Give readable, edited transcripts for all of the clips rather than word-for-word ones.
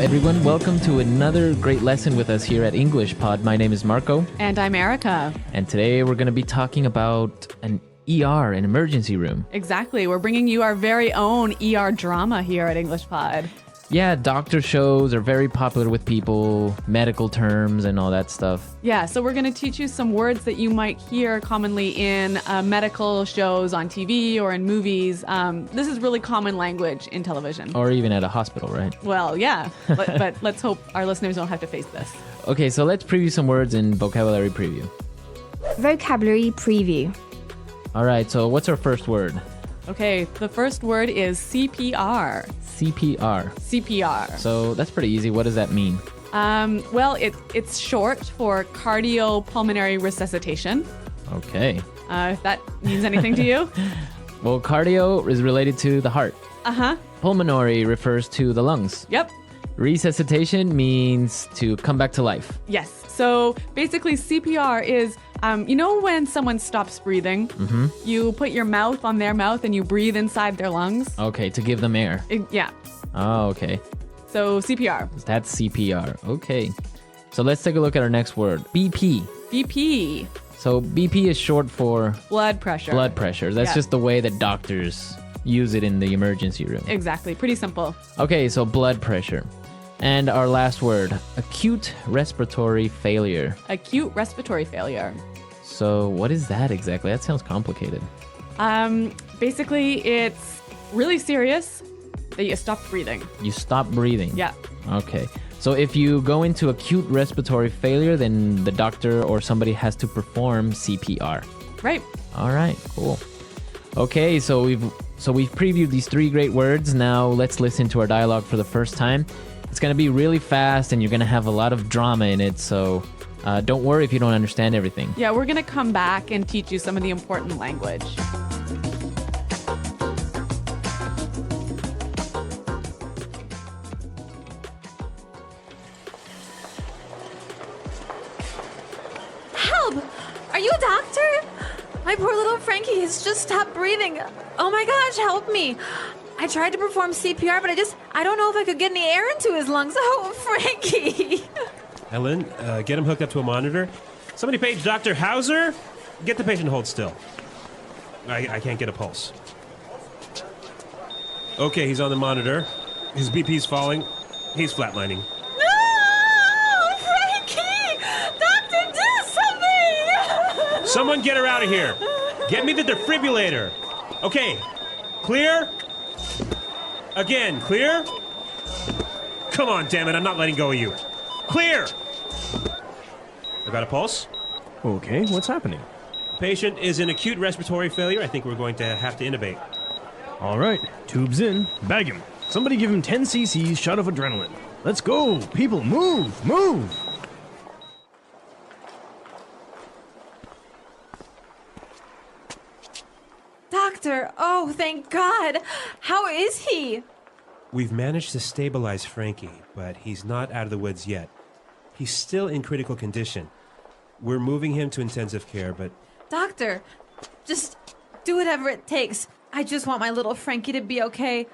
everyone. Welcome to another great lesson with us here at English Pod. My name is Marco. And I'm Erica. And today we're going to be talking about an ER, an emergency room. Exactly. We're bringing you our very own ER drama here at English Pod. Yeah, doctor shows are very popular with people, medical terms and all that stuff. Yeah, so we're going to teach you some words that you might hear commonly in medical shows on TV or in movies. This is really common language in television. Or even at a hospital, right? Well, yeah, but let's hope our listeners don't have to face this. Okay, so let's preview some words in vocabulary preview. Vocabulary preview. All right, so what's our first word? Okay, the first word is CPR. CPR. CPR. So that's pretty easy. What does that mean? Well, it's short for cardiopulmonary resuscitation. Okay. If that means anything to you. Well, cardio is related to the heart. Uh-huh. Pulmonary refers to the lungs. Yep. Resuscitation means to come back to life. Yes. So basically CPR is, you know when someone stops breathing, you put your mouth on their mouth and you breathe inside their lungs? Okay, to give them air. Yeah. Oh, okay. So CPR. That's CPR. Okay. So let's take a look at our next word. BP. BP. So BP is short for Blood pressure. blood pressure. That's Yeah. just the way that doctors use it in the emergency room. Exactly. Pretty simple. Okay, so blood pressure. And our last word, acute respiratory failure. Acute respiratory failure. So what is that exactly? That sounds complicated. Basically, it's really serious that you stop breathing. You stop breathing. Yeah. Okay. So if you go into acute respiratory failure, then the doctor or somebody has to perform CPR. Right. All right, cool. Okay, so we've previewed these three great words. Now let's listen to our dialogue for the first time. It's going to be really fast and you're going to have a lot of drama in it, so don't worry if you don't understand everything. Yeah, we're going to come back and teach you some of the important language. Help! Are you a doctor? My poor little Frankie has just stopped breathing. Oh my gosh, help me. I tried to perform CPR, but I don't know if I could get any air into his lungs. Oh, Frankie! Ellen, get him hooked up to a monitor. Somebody page Dr. Hauser. Get the patient to hold still. I can't get a pulse. Okay, he's on the monitor. His BP's falling. He's flatlining. No! Frankie! Doctor, do something! Someone get her out of here. Get me the defibrillator. Okay, clear? Again, clear? Come on, damn it, I'm not letting go of you. Clear! I got a pulse. Okay, what's happening? Patient is in acute respiratory failure. I think we're going to have to intubate. All right, tubes in. Bag him. Somebody give him 10 cc's shot of adrenaline. Let's go. People, move, move. Doctor, oh, thank God. How is he? We've managed to stabilize Frankie, but he's not out of the woods yet. He's still in critical condition. We're moving him to intensive care, but... Doctor, just do whatever it takes. I just want my little Frankie to be okay.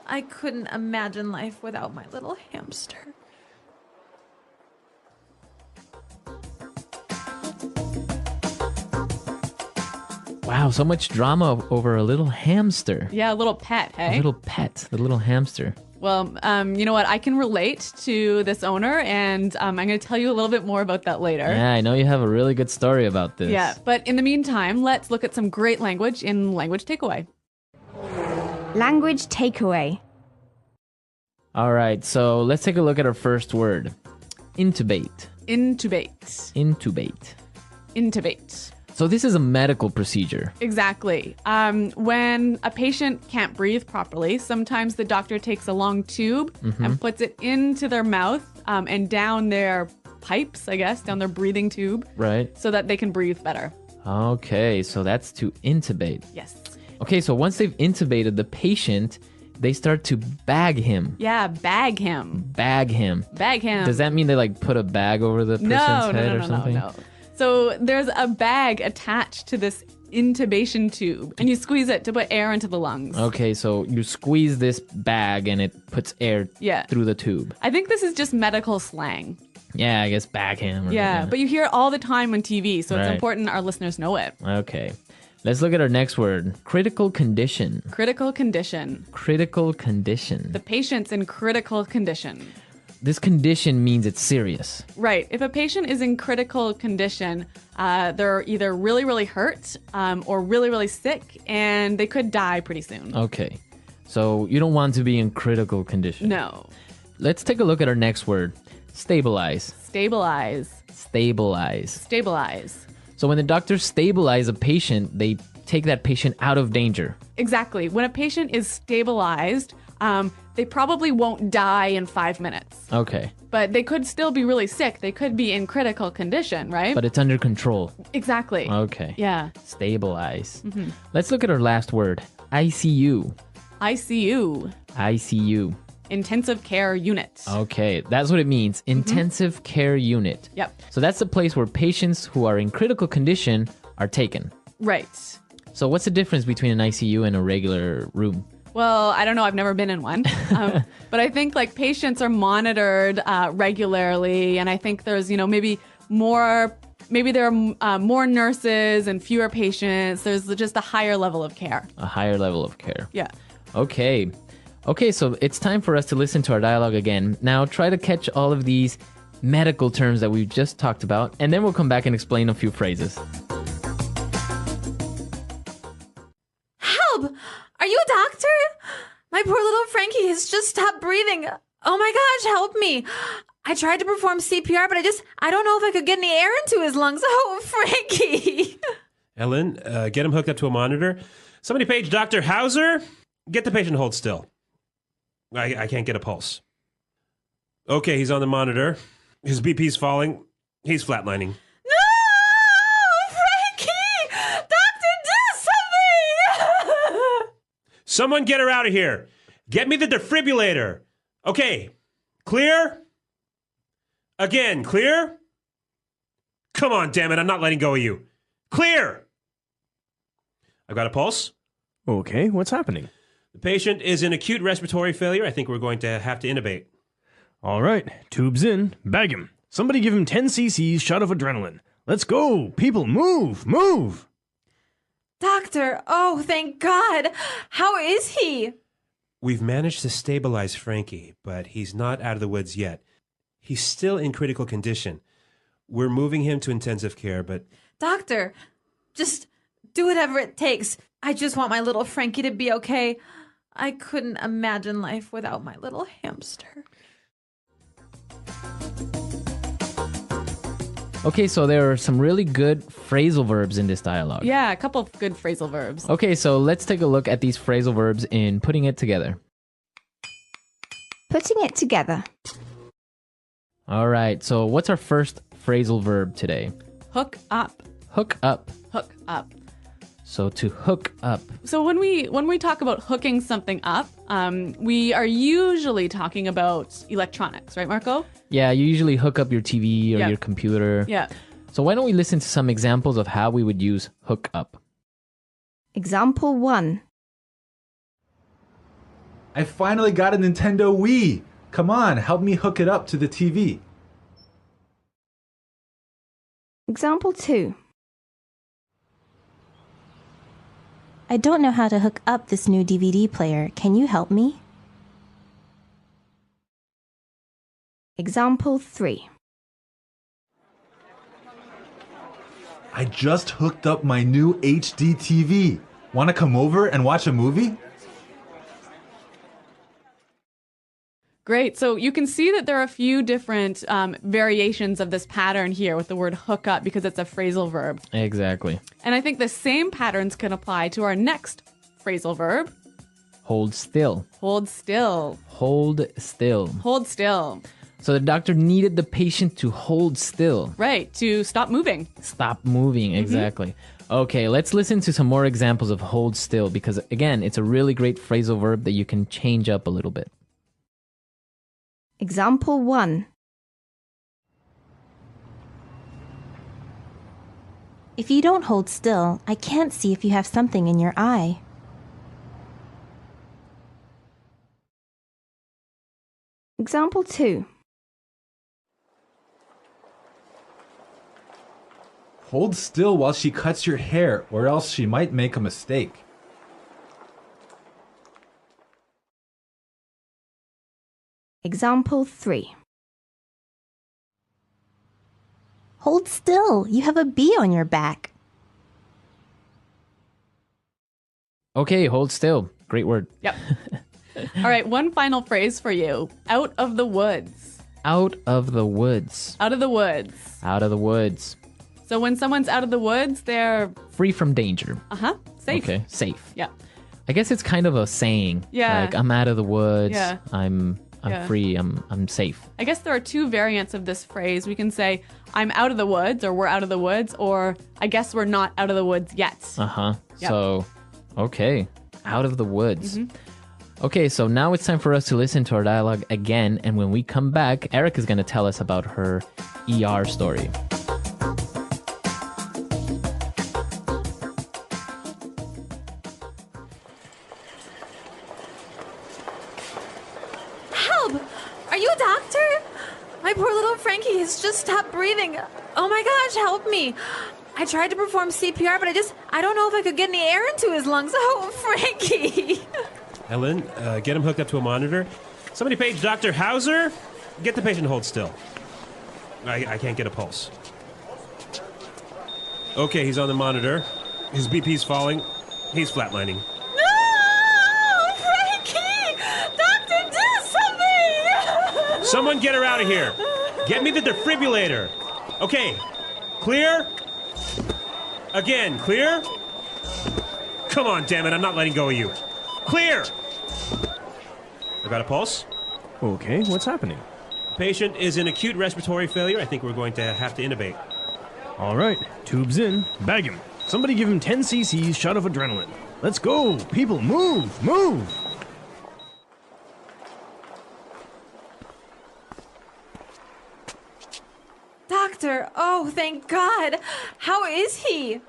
I couldn't imagine life without my little hamster. Wow, so much drama over a little hamster. Yeah, a little pet, hey? A little pet, the little hamster. Well, you know what? I can relate to this owner, and I'm going to tell you a little bit more about that later. Yeah, I know you have a really good story about this. Yeah, but in the meantime, let's look at some great language in Language Takeaway. Language takeaway. All right, so let's take a look at our first word. Intubate. Intubate. Intubate. Intubate. So this is a medical procedure. Exactly. When a patient can't breathe properly, sometimes the doctor takes a long tube and puts it into their mouth and down their pipes, I guess, down their breathing tube. Right. So that they can breathe better. Okay, so that's to intubate. Yes. Okay, so once they've intubated the patient, they start to bag him. Yeah, bag him. Bag him. Bag him. Does that mean they like put a bag over the person's head or something? No. So there's a bag attached to this intubation tube, and you squeeze it to put air into the lungs. Okay, so you squeeze this bag and it puts air Yeah. through the tube. I think this is just medical slang. Yeah, I guess backhammer. Yeah, but you hear it all the time on TV, so it's Right. important our listeners know it. Okay. Let's look at our next word. Critical condition. Critical condition. Critical condition. The patient's in critical condition. This condition means it's serious. Right. If a patient is in critical condition, they're either really, really hurt or really, really sick, and they could die pretty soon. Okay. So you don't want to be in critical condition. No. Let's take a look at our next word. Stabilize. Stabilize. Stabilize. Stabilize. So when the doctors stabilize a patient, they take that patient out of danger. Exactly. When a patient is stabilized, they probably won't die in 5 minutes. Okay. But they could still be really sick. They could be in critical condition, right? But it's under control. Exactly. Okay. Yeah. Stabilize. Let's look at our last word. ICU. ICU. ICU. Intensive care unit. Okay, that's what it means. Intensive care unit. Yep. So that's the place where patients who are in critical condition are taken. Right. So what's the difference between an ICU and a regular room? Well, I don't know. I've never been in one. But I think like patients are monitored regularly. And I think there's, maybe there are more nurses and fewer patients. There's just a higher level of care. A higher level of care. Yeah. Okay. Okay, so it's time for us to listen to our dialogue again. Now try to catch all of these medical terms that we've just talked about, and then we'll come back and explain a few phrases. Help! Are you a doctor? My poor little Frankie has just stopped breathing. Oh my gosh, help me. I tried to perform CPR, but I don't know if I could get any air into his lungs. Oh, Frankie. Ellen, get him hooked up to a monitor. Somebody page Dr. Hauser. Get the patient to hold still. I can't get a pulse. Okay, he's on the monitor. His BP's falling. He's flatlining. No! Frankie! Doctor, do something! Someone get her out of here. Get me the defibrillator. Okay, clear? Again, clear? Come on, damn it, I'm not letting go of you. Clear! I've got a pulse. Okay, what's happening? The patient is in acute respiratory failure. I think we're going to have to intubate. All right, tubes in, bag him. Somebody give him 10 cc's shot of adrenaline. Let's go, people, move, move! Doctor, oh, thank God. How is he? We've managed to stabilize Frankie, but he's not out of the woods yet. He's still in critical condition. We're moving him to intensive care, but... Doctor, just do whatever it takes. I just want my little Frankie to be okay. I couldn't imagine life without my little hamster. Okay, so there are some really good phrasal verbs in this dialogue. Yeah, a couple of good phrasal verbs. Okay, so let's take a look at these phrasal verbs in putting it together. Putting it together. All right, so what's our first phrasal verb today? Hook up. Hook up. Hook up. So to hook up. So when we talk about hooking something up, we are usually talking about electronics, right, Marco? Yeah, you usually hook up your TV or Yeah. your computer. Yeah. So why don't we listen to some examples of how we would use hook up? Example 1. I finally got a Nintendo Wii. Come on, help me hook it up to the TV. Example 2. I don't know how to hook up this new DVD player. Can you help me? Example 3. I just hooked up my new HD TV. Want to come over and watch a movie? Great. So you can see that there are a few different variations of this pattern here with the word hook up because it's a phrasal verb. Exactly. And I think the same patterns can apply to our next phrasal verb. Hold still. Hold still. Hold still. Hold still. So the doctor needed the patient to hold still. Right. To stop moving. Stop moving, exactly. Okay, let's listen to some more examples of hold still because, again, it's a really great phrasal verb that you can change up a little bit. Example 1. If you don't hold still, I can't see if you have something in your eye. Example 2. Hold still while she cuts your hair, or else she might make a mistake. Example 3. Hold still. You have a bee on your back. Okay, hold still. Great word. Yep. All right, one final phrase for you. Out of the woods. Out of the woods. Out of the woods. Out of the woods. So when someone's out of the woods, they're Free from danger. safe. Okay, safe. Yeah. I guess it's kind of a saying. Yeah. Like, I'm out of the woods. Yeah. I'm Yeah. free. I'm safe. I guess there are two variants of this phrase. We can say, I'm out of the woods, or we're out of the woods, or I guess we're not out of the woods yet. Uh-huh. Yep. So, okay. Out of the woods. Mm-hmm. Okay, so now it's time for us to listen to our dialogue again. And when we come back, Erica's going to tell us about her ER story. Help! Are you a doctor? My poor little Frankie has just stopped breathing. Oh my gosh, help me. I tried to perform CPR, but I don't know if I could get any air into his lungs. Oh, Frankie. Ellen, get him hooked up to a monitor. Somebody page Dr. Hauser. Get the patient to hold still. I can't get a pulse. Okay, he's on the monitor. His BP's falling. He's flatlining. No! Frankie! Doctor, do something! Someone get her out of here. Get me the defibrillator. Okay, clear? Again, clear? Come on, damn it, I'm not letting go of you. Clear! I got a pulse. Okay, what's happening? Patient is in acute respiratory failure. I think we're going to have to intubate. All right, tubes in. Bag him. Somebody give him 10 cc's shot of adrenaline. Let's go. People, move, move. Doctor, oh, thank God. How is he?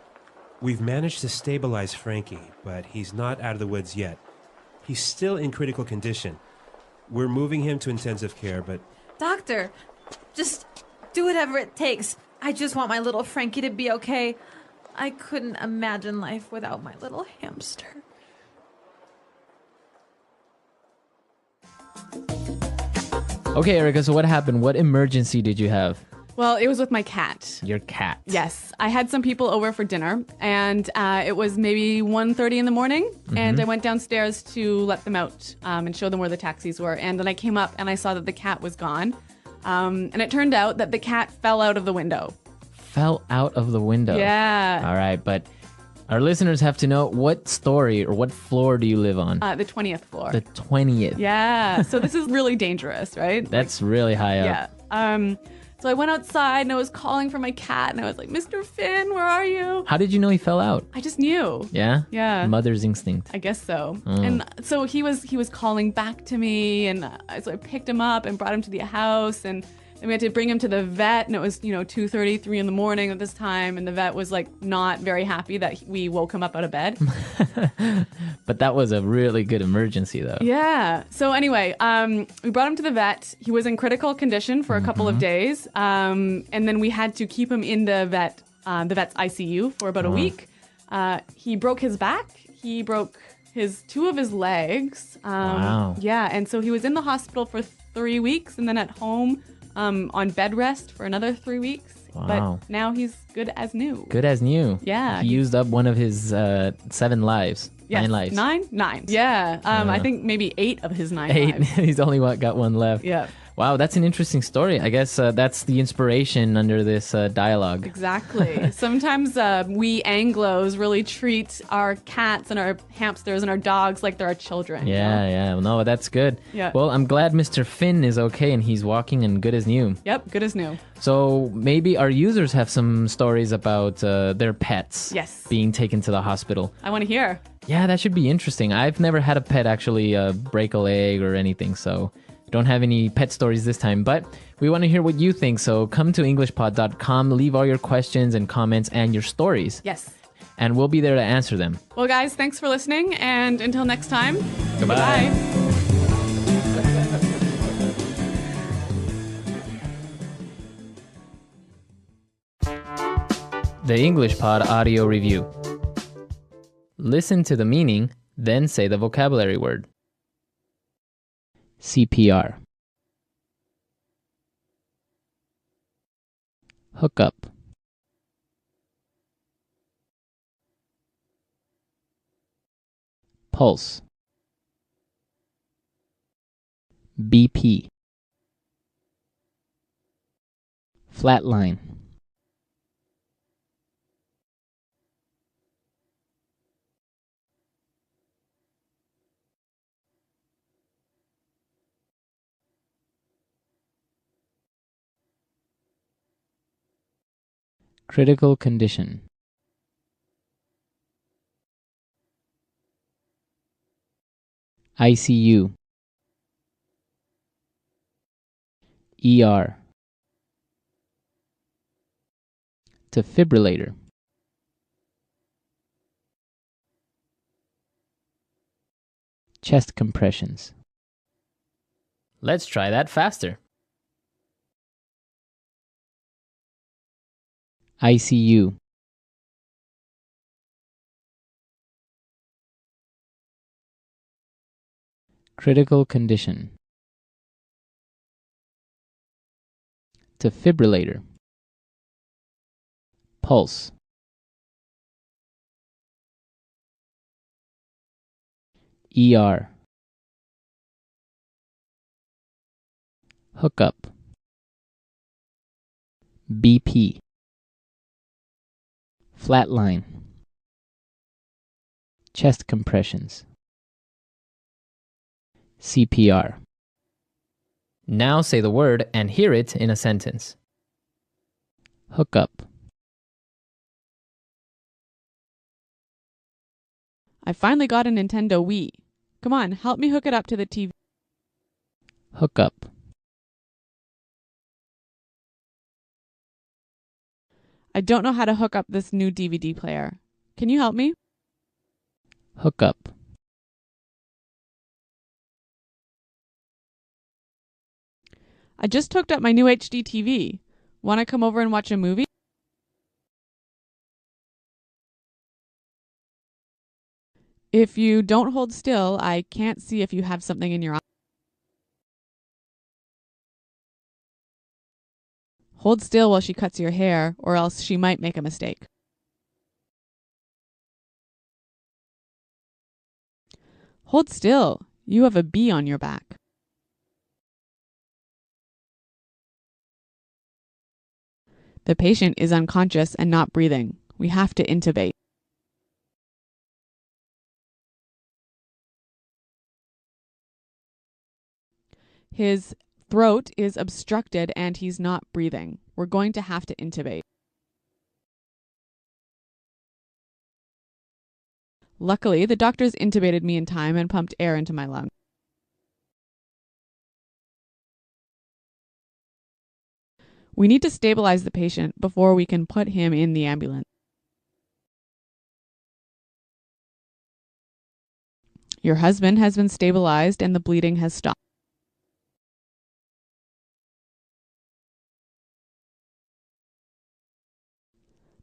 We've managed to stabilize Frankie, but he's not out of the woods yet. He's still in critical condition. We're moving him to intensive care, but... Doctor, just do whatever it takes. I just want my little Frankie to be okay. I couldn't imagine life without my little hamster. Okay, Erica, so what happened? What emergency did you have? Well, it was with my cat. Your cat. Yes, I had some people over for dinner, and it was maybe 1:30 in the morning, and I went downstairs to let them out and show them where the taxis were. And then I came up and I saw that the cat was gone, and it turned out that the cat fell out of the window. Fell out of the window. Yeah. All right, but our listeners have to know what story or what floor do you live on? The 20th floor. The 20th. Yeah, so this is really dangerous, right? That's really high up. Yeah. So I went outside and I was calling for my cat and I was like, Mr. Finn, where are you? How did you know he fell out? I just knew. Yeah? Yeah. Mother's instinct. I guess so. And so he was calling back to me, and so I picked him up and brought him to the house, and then we had to bring him to the vet, and it was 2:30, 3 in the morning at this time, and the vet was like not very happy that we woke him up out of bed. But that was a really good emergency, though. Yeah. So anyway, we brought him to the vet. He was in critical condition for a couple of days, and then we had to keep him in the vet's ICU for about a week. He broke his back. He broke two of his legs. Wow. Yeah, and so he was in the hospital for 3 weeks, and then at home on bed rest for another 3 weeks. Wow. But now he's good as new. Good as new. Yeah. He used up one of his 7 lives. Yes, 9 lives. Nine. Yeah. I think maybe 8 of his 9 8. lives. He's only got one left. Yeah. Wow, that's an interesting story. I guess that's the inspiration under this dialogue. Exactly. Sometimes we Anglos really treat our cats and our hamsters and our dogs like they're our children. Yeah, yeah. No, that's good. Yeah. Well, I'm glad Mr. Finn is okay and he's walking and good as new. Yep, good as new. So maybe our users have some stories about their pets Yes. being taken to the hospital. I want to hear. Yeah, that should be interesting. I've never had a pet actually break a leg or anything, so Don't have any pet stories this time, but we want to hear what you think. So come to EnglishPod.com, leave all your questions and comments and your stories. Yes. And we'll be there to answer them. Well, guys, thanks for listening. And until next time, Goodbye. The English Pod Audio Review. Listen to the meaning, then say the vocabulary word. CPR. Hook up. Pulse. BP. Flatline. Critical condition. ICU. ER. Defibrillator. Chest compressions. Let's try that faster. ICU. Critical condition. Defibrillator. Pulse. ER. Hookup. BP. Flatline. Chest compressions. CPR. Now say the word and hear it in a sentence. Hookup. I finally got a Nintendo Wii. Come on, help me hook it up to the TV. Hookup. I don't know how to hook up this new DVD player. Can you help me? Hookup. I just hooked up my new HD TV. Want to come over and watch a movie? If you don't hold still, I can't see if you have something in your eye. Hold still while she cuts your hair, or else she might make a mistake. Hold still. You have a bee on your back. The patient is unconscious and not breathing. We have to intubate. His throat is obstructed and he's not breathing. We're going to have to intubate. Luckily, the doctors intubated me in time and pumped air into my lung. We need to stabilize the patient before we can put him in the ambulance. Your husband has been stabilized and the bleeding has stopped.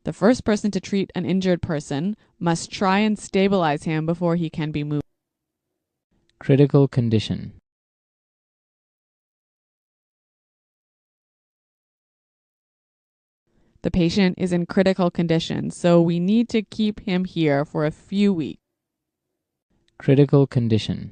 The first person to treat an injured person must try and stabilize him before he can be moved. Critical condition. The patient is in critical condition, so we need to keep him here for a few weeks. Critical condition.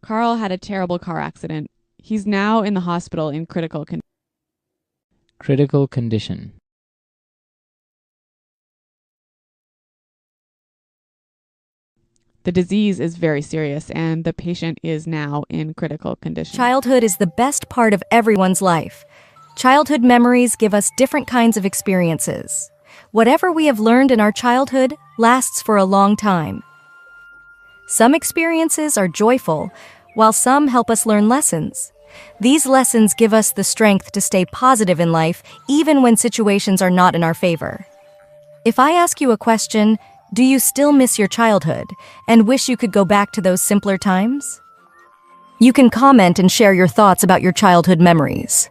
Carl had a terrible car accident. He's now in the hospital in critical condition. Critical condition. The disease is very serious and the patient is now in critical condition. Childhood is the best part of everyone's life. Childhood memories give us different kinds of experiences. Whatever we have learned in our childhood lasts for a long time. Some experiences are joyful, while some help us learn lessons. These lessons give us the strength to stay positive in life, even when situations are not in our favor. If I ask you a question, do you still miss your childhood and wish you could go back to those simpler times? You can comment and share your thoughts about your childhood memories.